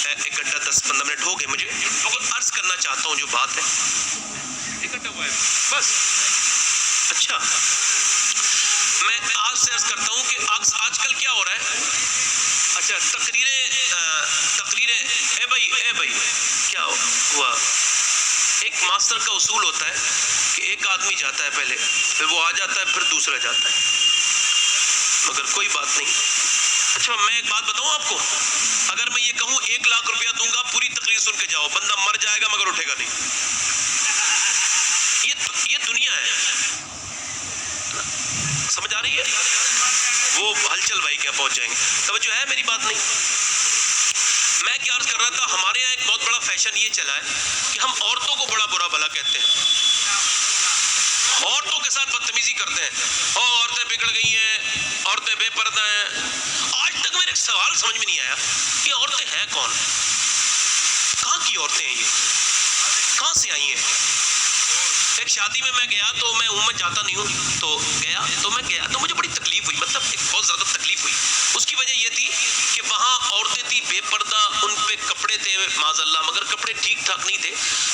1 घंटा 10-15 मिनट हो गए मुझे, मगर अर्ज करना चाहता हूँ जो बात है। 1 घंटा हुआ है बस। अच्छा, मैं आज से अर्ज करता हूँ कि आजकल क्या हो रहा है। अच्छा, तकरीरें ए भाई क्या हुआ। एक मास्टर का उसूल होता है कि एक आदमी जाता है पहले, फिर वो आ जाता है, फिर दूसरा जाता है, मगर कोई बात नहीं। अच्छा, मैं एक बात बताऊं आपको, अगर मैं ये कहूं 1 लाख रुपया दूंगा, पूरी तकरीर सुन के जाओ, बंदा मर जाएगा मगर उठेगा नहीं। ये दुनिया है, समझ आ रही है। वो हलचल भाई क्या पहुंच जाएंगे, तवज्जो है मेरी बात नहीं। मैं क्या अर्ज कर रहा था, हमारे यहाँ एक बहुत बड़ा फैशन ये चला है कि हम औरतों को बड़ा बुरा भला कहते हैं, औरतों के साथ बदतमीजी करते हैं, और औरतें बिगड़ गई हैं, औरतें बेपर्दा हैं। आज तक मेरे एक सवाल समझ में नहीं आया, ये औरतें हैं कौन, कहाँ की औरतें हैं, ये कहाँ से आई हैं। एक शादी में मैं गया, तो मैं उम्र जाता नहीं हूँ, तो मैं गया तो मुझे बड़ी तकलीफ हुई, मतलब एक बहुत ज़्यादा तकलीफ हुई। उसकी वजह ये थी कि वहाँ औरतें थी बेपर्दा, उन पे कपड़े थे माज़अल्लाह, मगर कपड़े ठीक ठाक नहीं थे,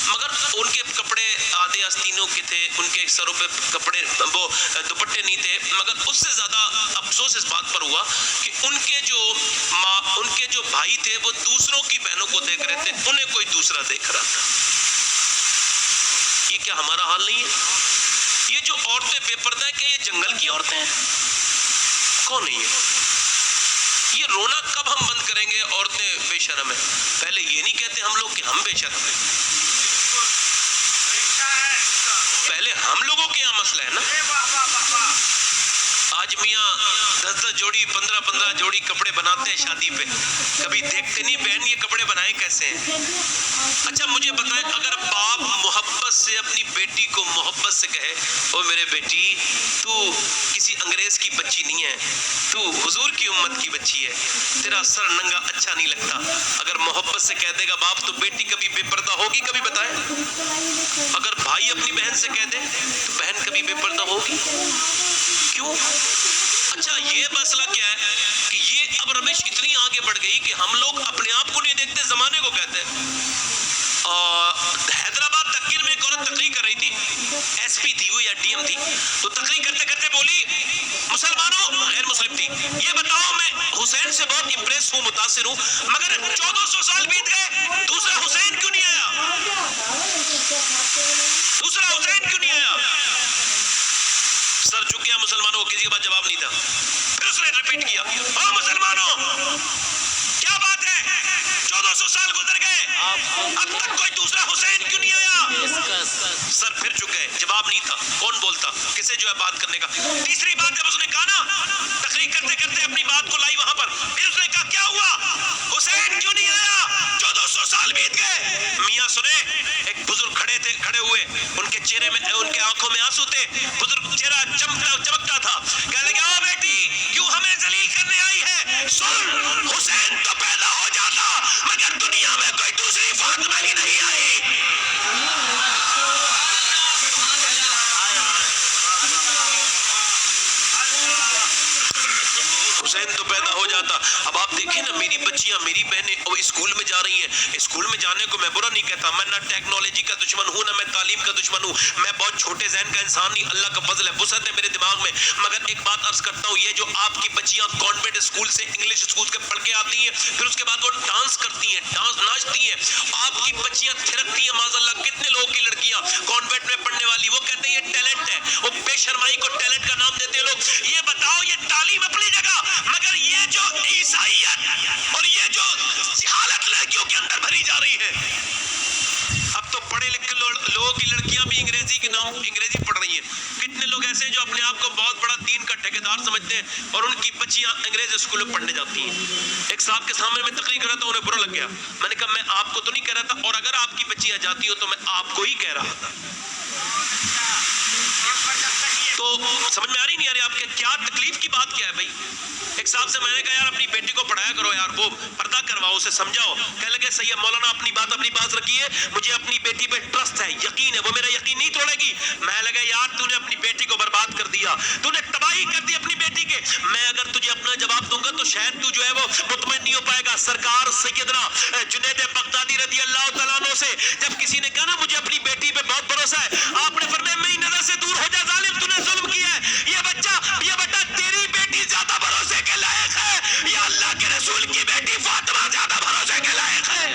मगर उनके कपड़े आधे आस्तीनों के थे, उनके सरों पे कपड़े वो दुपट्टे नहीं थे। मगर उससे ज़्यादा अफसोस इस बात पर हुआ कि उनके जो भाई थे वो दूसरों की बहनों को देख रहे थे, उन्हें कोई दूसरा देख रहा था। ये क्या हमारा हाल नहीं है। ये जो औरतें बेपर्दा है, क्या ये जंगल की औरतें हैं, कौन नहीं है। ये रोना कब हम बंद करेंगे, औरतें बेशर्म है। पहले ये नहीं कहते हम लोग कि हम बेशर्म हैं, पहले हम लोगों के यहाँ मसला है ना। आज मियाँ 10-10 जोड़ी 15-15 जोड़ी कपड़े बनाते हैं शादी पे, कभी देखते नहीं बहन ये कपड़े बनाए कैसे हैं। अच्छा, मुझे बताएं, अगर बाप मोहब्बत से अपनी बेटी को मोहब्बत से कहे, ओ मेरे बेटी तू किसी अंग्रेज की बच्ची नहीं है, तू हुजूर की उम्मत की बच्ची है, तेरा सर नंगा अच्छा नहीं लगता, अगर मोहब्बत से कह देगा बाप, तो बेटी कभी बेपर्दा होगी, कभी बताएं। अगर भाई अपनी बहन से कह दे तो बहन कभी बेपर्दा होगी, क्यों। अच्छा, ये मसला क्या है कि ये अब रमेश इतनी आगे बढ़ गई कि हम लोग अपने आप को नहीं देखते, जमाने को कहते हैं। हैदराबाद तकरीर में एक औरत तकरीर कर रही थी, एसपी थी वो या डीएम थी, तो तकरीर करते करते बोली, मुसलमानों, गैर मुस्लिम थी, ये बताओ मैं हुसैन से बहुत इंप्रेस हूँ, मुतासिर हूँ, मगर 1400 साल बीत गए, दूसरा हुसैन क्यों नहीं आया, दूसरा हुसैन क्यों नहीं आया। सर झुक गया मुसलमानों, किसी के पास जवाब नहीं था। फिर उसने रिपीट किया, ओ मुसलमानों क्या बात है, 1400 साल गुजर गए, अब तक कोई दूसरा हुसैन क्यों नहीं आया। सर फिर चुप गए, जवाब नहीं था, कौन बोलता, किसे जो है बात करने का। तीसरी बात जब उसने कहा ना, तकरीर करते करते अपनी बात को लाई वहां पर, फिर उसने कहा क्या हुआ, हुसैन क्यों नहीं आया, 1400 साल बीत गए। मियां सुने, एक बुजुर्ग खड़े हुए, उनके चेहरे में, उनके आंखों में आंसू थे, बुजुर्ग चेहरा चमकता था, कहने लगे, ओ बेटी क्यों हमें जलील करने आई है, सुन हुसैन तो पैदा हो जाता, मगर दुनिया में कोई दूसरी फातिमा ही नहीं आई। हुसैन तो पैदा हो जाता। अब आप देखें ना, मेरी बच्चियां, मेरी बहनें अब स्कूल में जा रही हैं, स्कूल में जाने को मैं बुरा नहीं कहता, मैं ना टेक्नोलॉजी का दुश्मन हूँ, ना मैं तालीम का दुश्मन हूँ, मैं बहुत छोटे ज़हन का इंसान नहीं, अल्लाह का फजल है, वुसअत है मेरे दिमाग में। मगर एक बात अर्ज करता हूँ, ये जो आपकी बच्चियां कॉन्वेंट स्कूल से इंग्लिश स्कूल के पढ़ के आती हैं, फिर उसके बाद वो डांस करती हैं, नाचती हैं, आपकी बच्चियां थिरकती हैं माज़अल्लाह। कितने लोगों की लड़कियां कॉन्वेंट में पढ़ने वाली, वो कहते हैं ये टैलेंट है, वो बेशर्माई को टैलेंट का नाम देते लोग। ये बताओ, ये तालीम अपनी जगह, मगर ये जो ईसाइयत और ये जो जहालत लड़कियों के अंदर भरी जा रही है। अब तो पढ़े लिखे लोगों की लड़कियां भी अंग्रेजी पढ़ रही हैं। कितने लोग ऐसे जो अपने आप को बहुत बड़ा दीन का ठेकेदार समझते हैं और उनकी बच्चियां अंग्रेज स्कूल में पढ़ने जाती हैं। एक साहब के सामने मैं तकरीर कर रहा था, उन्हें बुरा लग गया, मैंने कहा मैं आपको तो नहीं कह रहा था, और अगर आपकी बच्चियां जाती हो तो मैं आपको ही कह रहा था। तो समझ में आ रही नहीं आ रही आपके, क्या तकलीफ की बात क्या है भाई। एक साहब से मैंने कहा यार अपनी बेटी को पढ़ाया करो यार, वो पर्दा करवाओ, उसे समझाओ। कहने लगे सही है मौलाना, अपनी बात रखी है, मुझे अपनी बेटी पे ट्रस्ट है, यकीन है, वो मेरा यकीन नहीं तोड़ेगी। मैं लगा यार तूने अपनी बेटी को बर्बाद कर दिया, तूने तबाही कर दी अपनी बेटी के। मैं अगर तुझे अपना जवाब दूंगा तो تو شاید تو جو ہے وہ مطمئن نہیں ہو پائے گا. سرکار سیدنا جنید بغدادی رضی اللہ تعالیٰ عنہ سے جب کسی نے کہا نا مجھے اپنی بیٹی پہ بہت بھروسہ ہے, آپ نے فرمایا میری نظر سے دور ہو جا ظالم, تو نے ظلم کیا ہے. یہ بچہ تیری بیٹی زیادہ بھروسے کے لائق ہے یا اللہ کے رسول کی بیٹی فاطمہ زیادہ بھروسے کے لائق ہے؟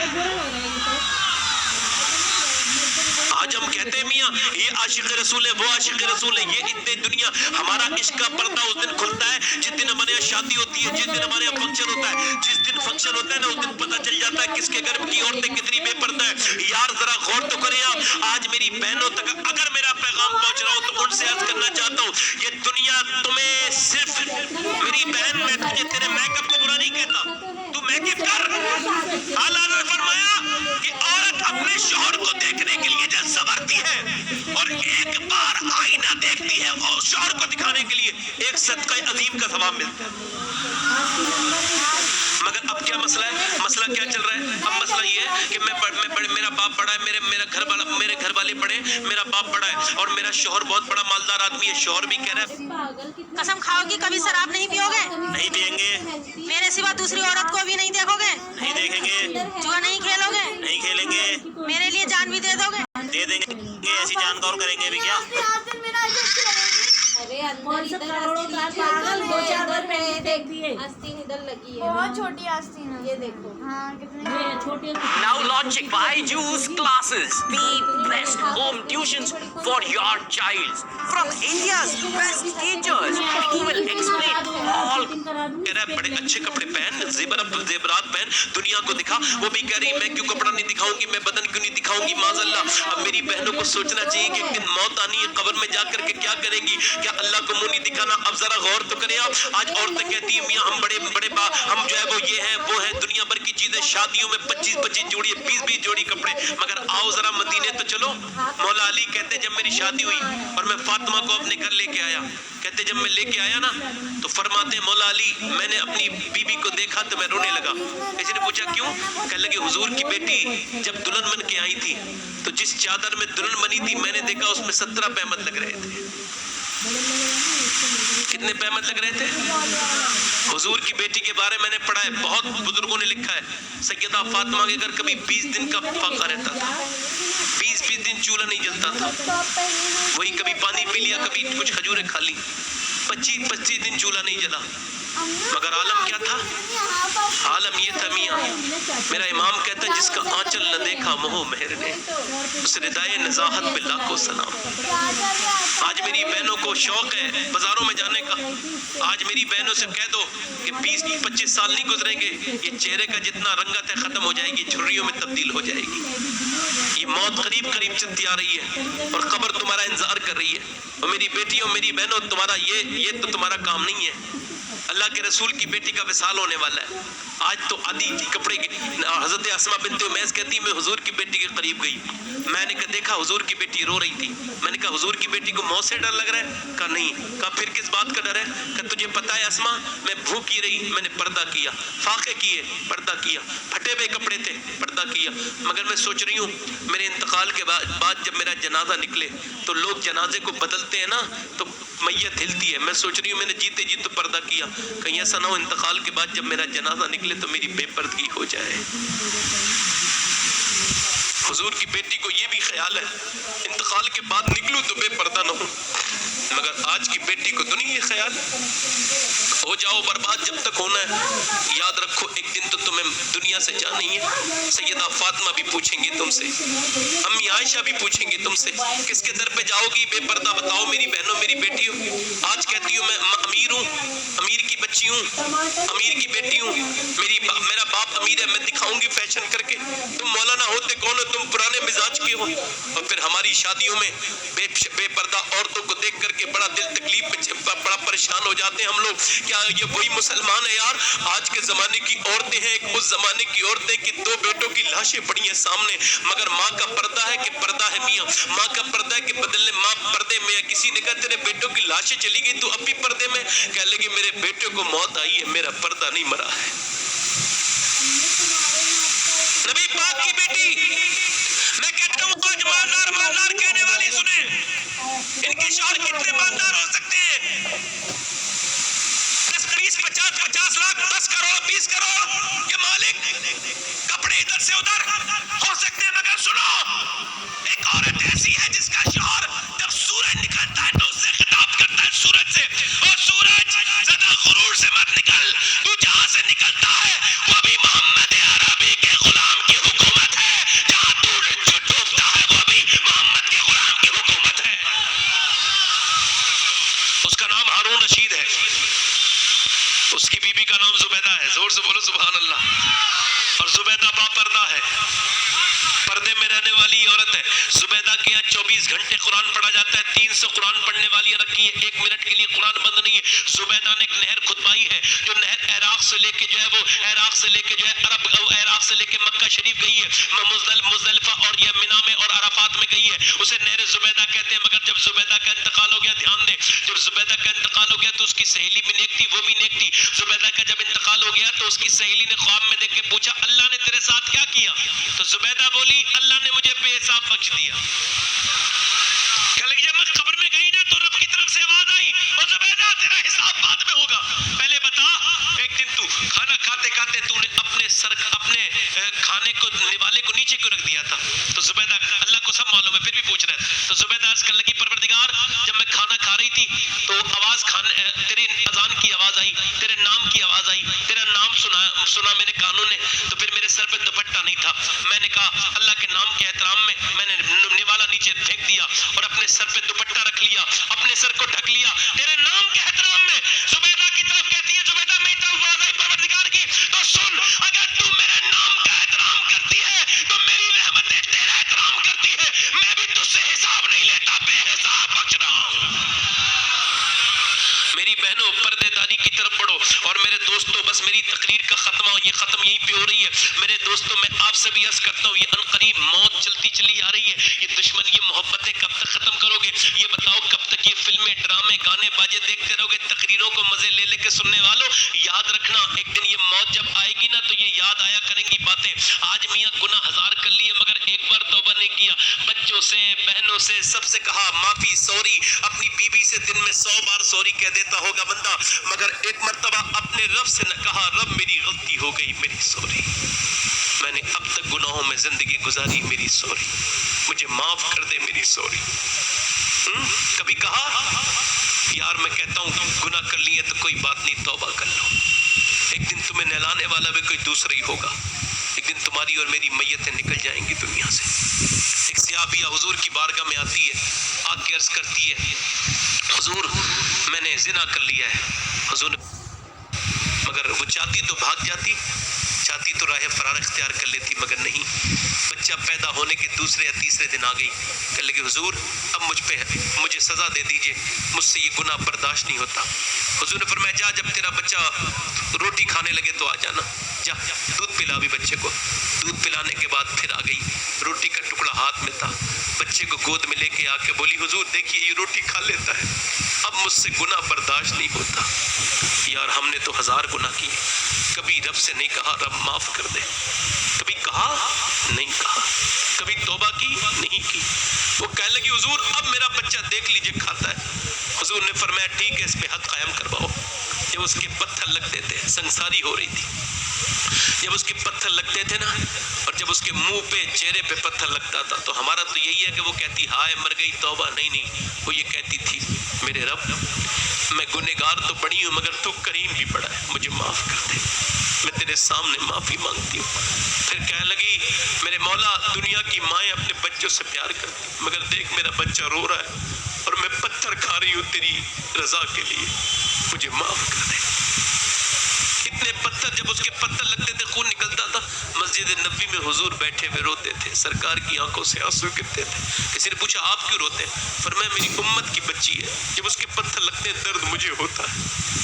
آج ہم کہتے ہیں میاں یہ عاشق رسول ہے, وہ عاشق رسول ہے, یہ اتنے دنیا. ہمارا عشق کا پردہ اس دن کھلتا ہے جس دن ہمارے یہاں شادی ہوتی ہے, جس دن ہمارے یہاں فنکشن ہوتا ہے. جس دن فنکشن ہوتا ہے نا اس دن پتہ چل جاتا ہے کس کے گھر کی عورتیں کتنی بے پردہ ہے. یار ذرا غور تو کریں آپ. آج میری بہنوں تک اگر میرا پیغام پہنچ رہا ہو تو ان سے عرض کرنا چاہتا ہوں, یہ دنیا تمہیں صرف میری بہن, میں تجھے تیرے میک اپ کو برا نہیں کہتا, تو میک اپ کر. اللہ نے فرمایا کہ عورت اپنے شوہر کو دیکھنے کے لیے جب سنورتی ہے اور ایک بار آئینہ دیکھتی ہے اور شوہر کو دکھانے کے لیے ایک صدقہ عظیم کا ثواب ملتا ہے. مگر اب کیا مسئلہ ہے؟ مسئلہ کیا چل رہا ہے؟ اب مسئلہ یہ ہے کہ میرا باپ بڑا ہے, میرے گھر والے بڑے, میرا باپ بڑا ہے اور میرا شوہر بہت بڑا مالدار آدمی ہے. شوہر بھی کہہ رہا ہے قسم کھاؤ گی کبھی شراب نہیں پیو گے؟ نہیں پئیں گے. میرے سوا دوسری عورت کو بھی نہیں دیکھو گے؟ نہیں دیکھیں گے. جوا نہیں کھیلو گے؟ نہیں کھیلیں گے. میرے لیے جان بھی دے دو گے؟ دے دیں گے. ایسی جان کا اور کریں گے بھی کیا؟ بہت چھوٹی آستین ہے, یہ دیکھو. ہاں کتنے Now launching Byju's classes, the best home tuitions for your child. From India's best teachers who will explain all. کہہ رہا ہے بڑے اچھے کپڑے پہن, زیورات پہن, دنیا کو دکھا. وہ بھی کہہ رہی میں کیوں کپڑا نہیں دکھاؤں گی, میں بدن کیوں نہیں دکھاؤں گی, معاذ اللہ. اب میری بہنوں کو سوچنا چاہیے کہ ایک دن موت آنی ہے, قبر میں جا کر کے کیا کریں گی, کیا اللہ کو منہ نہیں دکھانا. اب ذرا غور تو کریں آپ. آج عورتیں کہتی ہیں میاں ہم بڑے ہم جو ہے وہ یہ ہیں وہ ہیں, دنیا بھر کی چیزیں, شادیوں میں 25 جوڑی 20 جوڑی کپڑے. مگر آؤ ذرا مدینے تو چلو. مولا علی کہتے جب میری شادی ہوئی اور میں فاطمہ کو اپنے گھر لے کے آیا, کہتے جب میں لے کے آیا نا تو فرماتے مولا علی میں نے اپنی بیوی کو دیکھا تو میں رونے لگا. کسی نے پوچھا کیوں؟ کہنے لگے حضور کی بیٹی جب دلہن بن کے آئی تھی تو جس چادر میں دلہن بنی تھی میں نے دیکھا اس میں 17 پیمد لگ رہے تھے. کتنے پیمد لگ رہے تھے؟ حضور کی بیٹی کے بارے میں نے پڑھا ہے, بہت بزرگوں نے لکھا ہے سیدہ فاطمہ کے گھر کبھی 20 دن کا فاقہ رہتا تھا, 20 دن چولہا نہیں جلتا تھا. وہی کبھی پانی پی لیا, کبھی کچھ کھجوریں کھا لی, 25 دن چولہا نہیں جلا. مگر عالم کیا تھا؟ عالم یہ تھا میاں, میرا امام کہتا ہے جس کا آنچل نہ دیکھا مہو مہر نے, اس ردائے نزاہت پہ لاکھوں سلام. آج میری بہنوں کو شوق ہے بازاروں میں جانے کا. آج میری بہنوں سے کہہ دو کہ 20-25 سال نہیں گزریں گے, یہ چہرے کا جتنا رنگت ہے ختم ہو جائے گی, جھریوں میں تبدیل ہو جائے گی. یہ موت قریب چلتی آ رہی ہے اور قبر تمہارا انتظار کر رہی ہے. اور میری بیٹیوں میری بہنوں تمہارا یہ تو تمہارا کام نہیں ہے. اللہ کے رسول کی بیٹی کا وصال ہونے والا ہے. آج تو آدھی کپڑے کی حضرت اسماء بنت امیس کہتی میں حضور کی بیٹی کے قریب گئی, میں نے دیکھا حضور کی بیٹی رو رہی تھی. میں نے کہا حضور کی بیٹی کو موت سے ڈر لگ رہا ہے؟ کہا نہیں. کہا پھر کس بات کا ڈر ہے؟ کہ تجھے پتا ہے اسماء میں بھوکی رہی, میں نے پردہ کیا, فاقے کیے, پردہ کیا, پھٹے ہوئے کپڑے تھے, پردہ کیا. مگر میں سوچ رہی ہوں میرے انتقال کے بعد جب میرا جنازہ نکلے تو لوگ جنازے کو بدلتے ہیں نا تو میت ہلتی ہے. میں سوچ رہی ہوں میں نے جیتے جی تو پردہ کیا, کہیں ایسا نہ ہو انتقال کے بعد جب میرا جنازہ نکلے تو میری بے پردگی ہو جائے. حضور کی بیٹی کو یہ بھی خیال ہے انتقال کے بعد نکلوں تو بے پردہ نہ ہوں. مگر آج کی بیٹی کو تو نہیں یہ خیال. ہو جاؤ برباد جب تک ہونا ہے. یاد رکھو ایک دن تو تمہیں دنیا سے جانا ہی ہے. سیدہ فاطمہ بھی پوچھیں گی تم سے, امی عائشہ بھی پوچھیں گی تم سے, کس کے در پہ جاؤ گی بے پردہ بتاؤ میری بہنوں میری بیٹی ہوں. آج کہتی ہوں میں امیر ہوں, امیر کی بچی ہوں, امیر کی بیٹی ہوں, میرا باپ امیر ہے, میں دکھاؤں گی فیشن کر کے. تم مولانا ہوتے کون ہو, تم پرانے مزاج کے ہو. اور پھر ہماری شادیوں میں بے پردہ عورتوں کو دیکھ کر کے بڑا دل تکلیف بڑا پریشان ہو جاتے ہیں ہم لوگ. کیا یہ وہی مسلمان ہے یار؟ آج کے زمانے کی عورتیں ہیں اس زمانے کی عورتیں کہ 2 بیٹوں کی لاشیں پڑی ہیں سامنے, مگر ماں کا پردہ ہے کہ پردہ ہے میاں, ماں کا پردہ ہے کہ بدلنے ماں پردے میں ہے. کسی نے کہا تیرے بیٹوں کی لاشیں چلی گئی تو اب بھی پردے میں, کہہ لگے میرے بیٹے کو موت آئی ہے, میرا پردہ نہیں مرا ہے. نبی پاک کی بیٹی, میں کہتا ہوں آج مالدار کہنے والی سنیں, ان کے شوہر کتنے مالدار ہو سکتے ہیں؟ 10 20 50 50 لاکھ 10 करोड़ 20 करोड़ के मालिक, कपड़े इधर से उधर हो सकते हैं, मगर सुनो, एक औरत ऐसी है जिसका शौहर जब सूरज निकलता है तो उससे खिताब करता है सूरज से, और सूरज ज्यादा गुरूर से मत निकल, तू जहां से निकलता है वो भी मोहम्मद अरबी के गुलाम की हुकूमत है, जहां तू डूबता है वो भी मोहम्मद के गुलाम की हुकूमत है। उसका नाम हारून रशीद है, उसकी बीबी का नाम जुबैदा है, जोर से बोलो सुभान अल्लाह। और जुबैदा बापर्दा है, पर्दे में रहने वाली औरत है। जुबैदा के यहाँ 24 घंटे कुरान पढ़ा जाता है, 300 कुरान पढ़ने वाली रखी है, 1 मिनट के लिए कुरान बंद नहीं है। जुबैदा ने एक नहर खुदवाई है, जो नहर इराक से लेके जो है वो इराक से लेके जो है अरब, इराक से लेके मक्का शरीफ गई है, मुजदलिफा और ये मिना में और अराफात में गई है, उसे नहर जुबैदा कहते हैं। मगर जब जुबैदा का इंतकाल हो गया, ध्यान दे, जब जुबैदा का इंतकाल हो गया तो उसकी सहेली भी नेक थी, वो भी नेक थी। जुबैदा का जब इंतकाल हो गया तो उसकी सहेली ने ख्वाब में देख के पूछा, अल्लाह ने तेरे साथ क्या किया? तो जुबैदा बोली, अल्लाह ने मुझे बेहिसाब बख्श दिया। क्या लगी, जब मैं कब्र में गई ना तो रब की तरफ से आवाज आई, और जुबैदा तेरा हिसाब बाद में होगा, पहले बता, एक दिन तू खाना खाते खाते तूने अपने खाने को निवाले को नीचे क्यों रख दिया था? तो जुबैदा, अल्लाह को सब मालूम है फिर भी पूछ रहा है। तो जुबैदा अर्ज करने लगी, परवरदिगार, जब मैं खाना खा रही थी तो आवाज तेरे अजान की आवाज आई, तेरे नाम की आवाज आई, तेरा नाम सुना मेरे कानों ने, तो फिर मेरे सर पे दुपट्टा नहीं था, मैंने कहा अल्लाह के नाम के एहतराम में मैंने निवाला नीचे फेंक दिया और अपने सर पे दुपट्टा रख लिया, अपने सर को ढक लिया तेरे नाम के एहतराम में। जुबैदा की तरफ कहती है, जुबैदा मेरी तरफ आवाज आई परवरदिगार की, तो सुन, अगर तू मेरे नाम का एहतराम करती है तो मेरी रहमतें तेरा एहतराम करती है, मैं भी तुझसे हिसाब नहीं लेता, बेहिसाब बख्श रहा हूं। मेरी बहनों, पर्देदारी की तरफ बढ़ो। और मेरे दोस्तों, बस मेरी तकरीर का खत्मा, ये खत्म यहीं पे हो रही है। मेरे दोस्तों, मैं आपसे भी अर्ज करता हूँ, ये अनकरीब मौत चलती चली आ रही है, ये दुश्मन, ये मोहब्बतें कब तक खत्म करोगे? ये बताओ, कब तक ये फिल्में, ड्रामे, गाने बाजे देखते रहोगे? तकरीरों को मजे ले लेके सुनने वालों, याद रखना, एक दिन ये मौत जब आएगी ना तो ये याद आया करेंगी बातें। आज मियाँ गुनाह 1000 कर लिए मगर एक बार तौबा नहीं किया। बच्चों से, बहनों से, सबसे कहा माफी, सॉरी, अपनी बीवी से दिन में 100 बार सॉरी कह देता होगा बंदा, मगर एक मर्तबा अपने रब से न कहा, रब मेरी गलती हो गई, मेरी सॉरी, मैंने अब तक गुनाहों में जिंदगी गुजारी, मेरी सॉरी, मुझे माफ कर दे, मेरी सॉरी। कभी कहा, यार मैं कहता हूँ गुनाह कर लिए तो कोई बात नहीं, तौबा कर लो, एक दिन तुम्हें नहलाने वाला भी कोई दूसरा ही होगा, एक दिन तुम्हारी और मेरी मैयतें निकल जाएंगी दुनिया से। एक सहाबिया हुजूर की बारगाह में आती है, आके अर्ज करती है, हुजूर मैंने जिना कर लिया है। हुजूर, मगर वो चाहती तो भाग जाती, चाहती तो राह फरार इख्तियार कर लेती, मगर नहीं, बच्चा पैदा होने के दूसरे या तीसरे दिन आ गई, कह लगी हुजूर अब मुझे सजा दे दीजिए, मुझसे ये गुनाह बर्दाश्त नहीं होता। हुजूर ने फरमाया, जा, जब तेरा बच्चा रोटी खाने लगे तो आ जाना, जा दूध पिला भी बच्चे को। दूध पिलाने के बाद फिर आ गई, रोटी का टुकड़ा हाथ में था, बच्चे को गोद में लेके आके बोली, हुजूर देखिए ये रोटी खा लेता है, अब मुझसे गुनाह बर्दाश्त नहीं होता। यार हमने तो 1000 गुनाह किए, कभी रब से नहीं कहा रब माफ कर दे, कभी कहा नहीं कहा, कभी तौबा की नहीं की। वो कहने लगी, हुजूर अब मेरा बच्चा देख लीजिए खाता है। हुजूर ने फरमाया, ठीक है, इस पे हद कायम करवाओ। जब उसके पत्थर लगते थे, संसारी हो रही थी, जब उसके पत्थर लगते थे ना, और जब उसके मुंह पे, चेहरे पे पत्थर लगता था, तो हमारा तो यही है कि वो कहती हाय मर गई, तौबा, नहीं, वो ये कहती थी, मेरे रब मैं गुनहगार तो बड़ी हूँ मगर तू करीम भी बड़ा है, मुझे माफ कर दे, मैं तेरे सामने माफी मांगती हूँ। फिर कहने लगी, मेरे मौला दुनिया की माएँ अपने बच्चों से प्यार करती, मगर देख मेरा बच्चा रो रहा है और मैं पत्थर खा रही हूँ तेरी रजा के लिए, मुझे माफ कर दे। इतने पत्थर, जब उसके पत्थर लगते थे खून निकलता था। मस्जिद नबी में हुजूर बैठे हुए रोते थे, सरकार की आंखों से आंसू गिरते थे। किसी ने पूछा आप क्यों रोते हैं? फरमाया मेरी उम्मत की बच्ची है, जब उसके पत्थर लगते हैं दर्द मुझे होता है,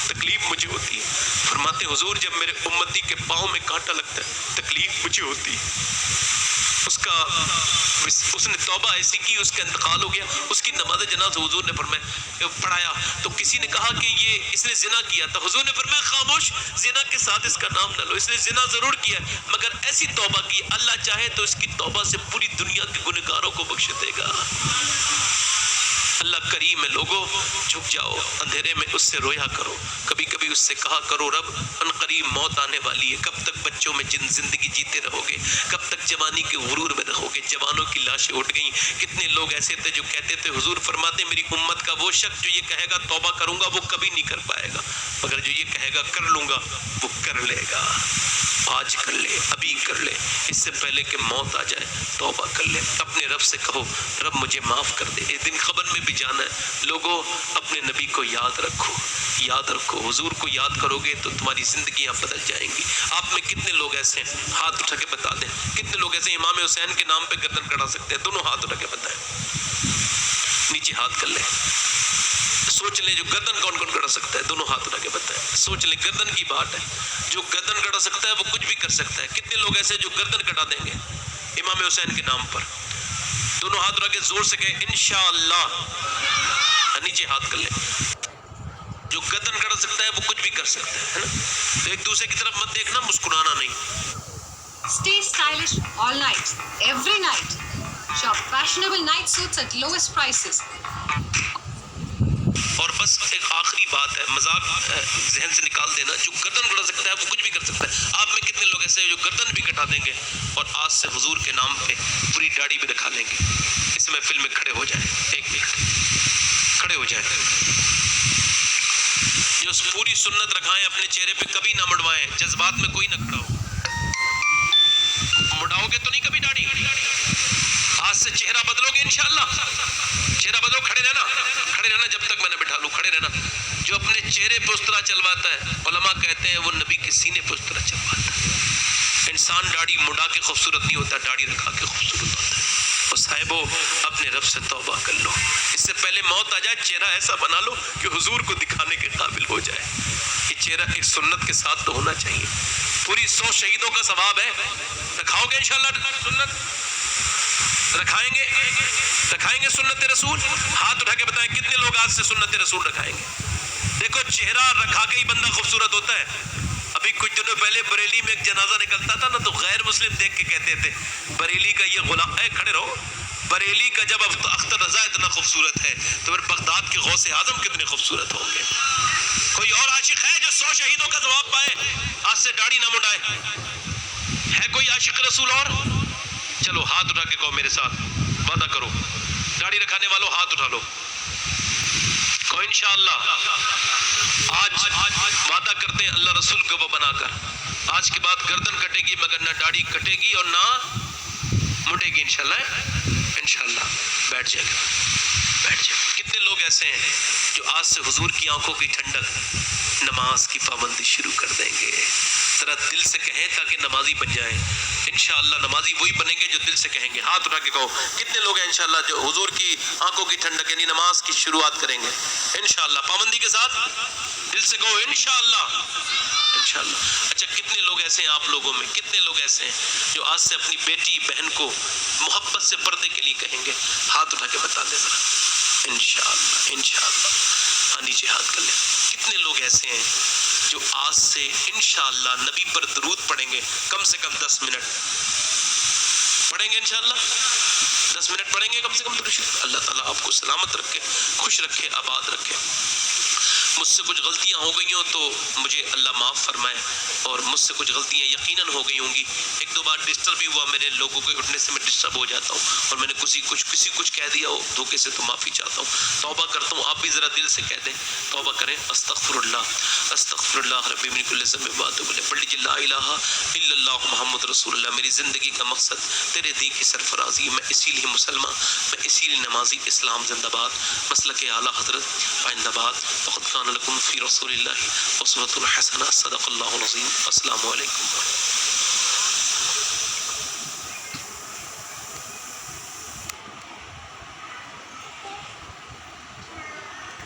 तकलीफ मुझे होती है। फरमाते हुजूर जब मेरे उम्मती के पाँव में कांटा लगता है तकलीफ मुझे होती है। उसने तौबा ऐसी की, उसका इंतकाल हो गया, उसकी नमाज जनाज़ा हुजूर ने फरमाया पढ़ाया, तो किसी ने कहा कि ये इसने जिना किया था। हुजूर ने फरमाया खामोश, जिना के साथ इसका नाम न लो, इसने जिना जरूर किया मगर ऐसी तौबा की, अल्लाह चाहे तो इसकी तौबा से पूरी दुनिया के गुनहगारों को बख्श देगा। اللہ کریم ہے لوگوں، جھک جاؤ، اندھیرے میں اس سے رویا کرو، کبھی کبھی اس سے کہا کرو رب ان قریب موت آنے والی ہے، کب تک بچوں میں زندگی جیتے رہو گے، کب تک جوانی کے غرور میں رہو گے؟ جوانوں کی لاشیں اٹھ گئیں، کتنے لوگ ایسے تھے جو کہتے تھے حضور فرماتے میری امت کا وہ شخص جو یہ کہے گا توبہ کروں گا وہ کبھی نہیں کر پائے گا، مگر جو یہ کہے گا کر لوں گا وہ کر لے گا۔ آج کر لے، ابھی کر لے، اس سے پہلے کہ موت آ جائے توبہ کر لے، اپنے رب سے کہو رب مجھے معاف کر دے۔ اس دن خبر میں بھی جانا ہے، لوگوں اپنے نبی کو یاد رکھو، یاد رکھو، حضور کو یاد کرو گے تو تمہاری زندگیاں بدل جائیں گی۔ آپ میں کتنے لوگ ایسے ہیں، ہاتھ اٹھا کے بتا دیں، کتنے لوگ ایسے ہیں امام حسین کے نام پہ گردن کڑا سکتے ہیں؟ دونوں ہاتھ اٹھا کے بتائیں، نیچے ہاتھ کر لیں، سوچ لیں جو گردن کون کون کڑا سکتا ہے، دونوں ہاتھ اٹھا کے بتائیں، سوچ لیں گردن کی بات ہے، جو گردن کڑا سکتا ہے وہ کچھ بھی کر سکتا ہے۔ کتنے لوگ ایسے جو گردن کٹا دیں گے امام حسین کے نام پر؟ دونوں ہاتھ اٹھا کے زور سے کہیں انشاءاللہ، نیچے ہاتھ کر لیں۔ جو گردن کڑا سکتا ہے وہ کچھ بھی کر سکتا ہے نا؟ تو ایک دوسرے کی طرف مت دیکھنا، مسکرانا نہیں۔ Stay stylish all night, every night. Shop fashionable night suits at lowest prices. اور بس ایک آخری بات ہے، مذاق ذہن سے نکال دینا، جو گردن کٹا سکتا ہے وہ کچھ بھی کر سکتا ہے۔ آپ میں کتنے لوگ ایسے ہیں جو گردن بھی کٹا دیں گے اور آج سے حضور کے نام پہ پوری داڑھی بھی دکھا لیں گے؟ اس محفل میں کھڑے ہو جائیں، ایک منٹ کھڑے ہو جائیں، جو پوری سنت رکھائیں اپنے چہرے پہ، کبھی نہ مڑوائیں، جذبات میں کوئی نہ کھڑا ہو، مڑاؤ گے تو نہیں کبھی داڑھی؟ آج سے چہرہ بدلو گے انشاءاللہ، چہرہ بدلو، کھڑے رہنا جب تک میں نہ بٹھا لوں، کھڑے رہنا۔ جو اپنے چہرے پہ اس طرح چلواتا ہے، علماء کہتے ہیں وہ نبی کے سینے پہ اس طرح چلواتا ہے۔ انسان داڑھی مڑا کے خوبصورت نہیں ہوتا، داڑھی رکھا کے خوبصورت ہوتا ہے۔ اور صاحبو اپنے رب سے توبہ کر لو، اس سے پہلے موت آ جائے چہرہ ایسا بنا لو کہ حضور کو دکھانے کے قابل ہو جائے۔ یہ چہرہ ایک سنت کے ساتھ تو ہونا چاہیے، پوری 100 شہیدوں کا ثواب ہے، رکھاؤ گے انشاءاللہ سنت؟ رکھائیں گے سنت رسول؟ ہاتھ اٹھا کے بتائیں کتنے لوگ آج سے سنت رسول رکھائیں گے؟ دیکھو چہرہ رکھا کے ہی بندہ خوبصورت ہوتا ہے۔ ابھی کچھ دنوں پہلے بریلی میں ایک جنازہ نکلتا تھا نا، تو غیر مسلم دیکھ کے کہتے تھے بریلی کا یہ غلام ہے، کھڑے رہو، بریلی کا جب اختر رضا اتنا خوبصورت ہے تو پھر بغداد کے غوث اعظم کتنے خوبصورت ہوں گے؟ کوئی اور عاشق ہے جو 100 شہیدوں کا ثواب پائے، آج سے داڑھی نہ مڈائے؟ ہے کوئی عاشق رسول اور؟ چلو ہاتھ اٹھا کے کہو میرے ساتھ، وعدہ کرو، داڑھی رکھانے والوں ہاتھ اٹھا لو، کہو انشاءاللہ آج وعدہ کرتے ہیں اللہ رسول کو وہ بنا کر، آج کے بعد گردن کٹے گی مگر نہ داڑھی کٹے گی اور نہ مٹے گی انشاءاللہ۔ بیٹھ جائے گا، بیٹھ جائے گا۔ کتنے لوگ ایسے ہیں جو آج سے حضور کی آنکھوں کی ٹھنڈک، نماز کی پابندی شروع کر دیں گے؟ ذرا دل سے کہیں تاکہ نمازی بن جائیں۔ انشاءاللہ نمازی وہی بنیں گے جو دل سے کہیں گے۔ ہاتھ اٹھا کے کہو کتنے لوگ ہیں انشاءاللہ جو حضور کی آنکھوں کی ٹھنڈک یعنی نماز کی شروعات کریں گے انشاءاللہ، پابندی کے ساتھ، دل سے کہو انشاءاللہ۔ اچھا کتنے لوگ ایسے ہیں آپ لوگوں میں، کتنے لوگ ایسے ہیں جو آج سے اپنی بیٹی بہن کو محبت سے پردے کے لیے کہیں گے؟ ہاتھ اٹھا کے بتا دیں ذرا، انشاءاللہ۔ نیچے ہاتھ کر لیں۔ کتنے لوگ ایسے ہیں جو آج سے انشاءاللہ نبی پر درود پڑھیں گے، کم سے کم 10 منٹ پڑھیں گے انشاءاللہ، 10 منٹ پڑھیں گے کم سے کم درود شریف۔ اللہ تعالیٰ آپ کو سلامت رکھے، خوش رکھے، آباد رکھے۔ مجھ سے کچھ غلطیاں ہو گئی ہوں تو مجھے اللہ معاف فرمائے، اور مجھ سے کچھ غلطیاں یقیناً ہو گئی ہوں گی۔ ایک دو بار ڈسٹرب بھی ہوا، میرے لوگوں کے اٹھنے سے میں ڈسٹرب ہو جاتا ہوں اور میں نے کسی کچھ کہہ دیا ہو دھوکے سے تو معافی چاہتا ہوں، توبہ کرتا ہوں۔ آپ بھی ذرا دل سے کہہ دیں، توبہ کریں، استغفر اللہ ربی من کل ذنب واتوب الیہ، پڑھ لیجیے لا الہ الا اللہ محمد رسول اللہ۔ میری زندگی کا مقصد تیرے دین کی سرفرازی، میں اسی لیے مسلمان، میں اسی لیے نمازی۔ اسلام زندہ باد، مسلک اعلیٰ حضرت پائندہ باد۔ وقد کان لکم فی رسول اللہ اسوۃ حسنہ، صدق اللہ العظیم۔ السلام علیکم۔